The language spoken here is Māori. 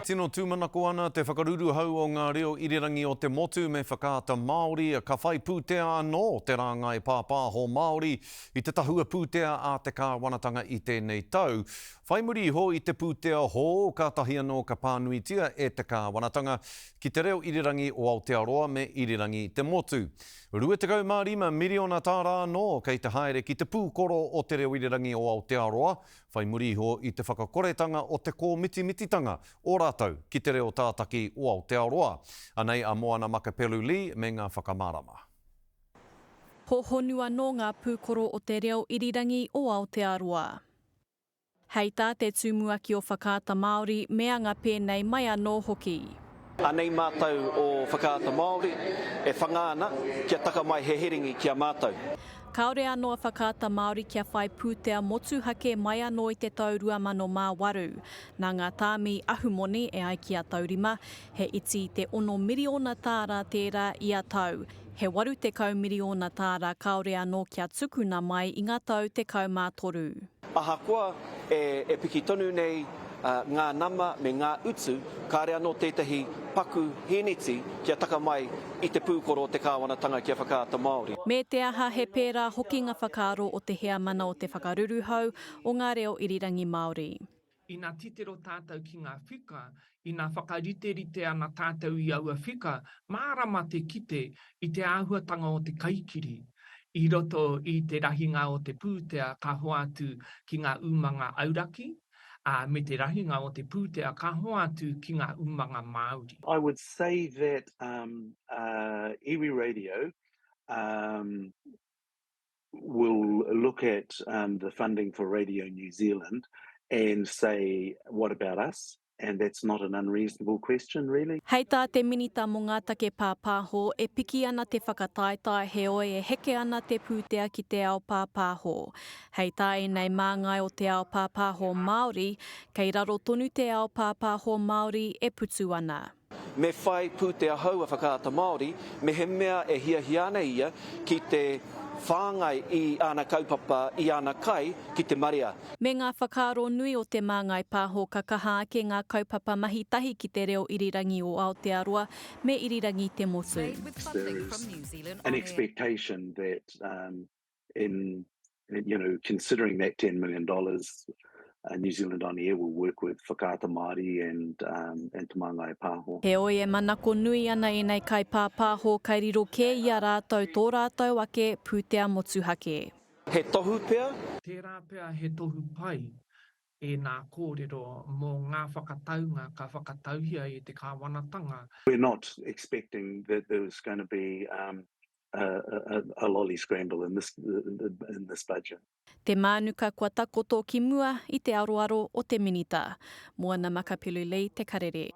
Tino tūmanako ana te whakaruru hau o ngā reo irirangi o te motu me whakaata Māori, ka whai pūtea anō te rāngai pāpāho Māori i te tahua pūtea a te kāwanatanga i tēnei tau. Whai muri ho i te pūtea ho ka tahi anō ka pānuitia e te kāwanatanga ki te reo irirangi o Aotearoa me irirangi te motu. Rua te kau mārima miriona tāra anō kei te haere ki te pūkoro o te reo irirangi o Aotearoa, whai muri ho i te whakakoretanga o te kōmitimititanga o rātou ki te reo tātaki o Aotearoa. Anei a Moana Makapelu Li me ngā whakamārama. Ho honua no ngā pūkoro o te reo irirangi o Aotearoa. Hei tā te tūmuaki o whakaata Māori mea ngā pēnei mai anō hoki. Anei mātou o whakaata Māori e whangāna kia taka mai he heringi kia mātou. Kaore anō whakaata Māori kia whai pūtea motuhake mai anō i te tau 2008. Nā ngā tāmi ahumoni e ai ki a taurima, he iti te 1 miriona tāra tērā i a tau. He 80 miriona tāra kaore anō kia tukuna mai i ngā tau 13. Ahakoa e piki tonu nei ngā nama me ngā utu, kāre anō tētahi paku heneti kia taka mai i te pūkoro o te kāwanatanga kia whakaata Māori. Me te aha he pērā hoki ngā whakaaro o te hea mana o te whakaruru hau o ngā reo irirangi Māori. I nā titero tātou ki ngā whika, i nā whakarite-rite ana tātou i aua whika, mārama te kite i te āhuatanga o te kaikiri. I roto i te rahinga o te pūtea ka hoatu ki ngā umanga auraki, me te rahinga o te pūtea ka hoatu ki ngā umanga Māori. I would say that iwi Radio will look at the funding for Radio New Zealand and say, what about us? And that's not an unreasonable question, really. Hei tā te minita mō ngā take pāpāho, e piki ana te whakataetai he oe e heke ana te pūtea ki te ao pāpāho. Hei tā e nei māngai o te ao pāpāho Māori, kei raro tonu te ao pāpāho Māori e putu ana. Me whai pūtea hau a whakaata Māori, me he mea e hiahiana ia ki te whāngai i ana kaupapa i ana kai ki te Maria. Me ngā whakaaro nui o te māngai pāho ka kaha ake ngā kaupapa mahi tahi ki te reo irirangi o Aotearoa me irirangi te motu. There's an expectation that considering that $10 million, New Zealand On Air will work with whakaata Māori and Te Māngai Pāho. He oi e manako nui ana e nei kai pāpāho kai riro ke ia rātou tō rātou ake pūtea motuhake. He tohu pea? Tērā pea he tohu pai e nā kōrero mō ngā whakataunga ka whakatauhia e te kāwanatanga. We're not expecting that there's going to be a lolly scramble in this budget. Te mānuka kua takoto ki mua i te aroaro o te minita. Moana Makapelu Li, Te Karere.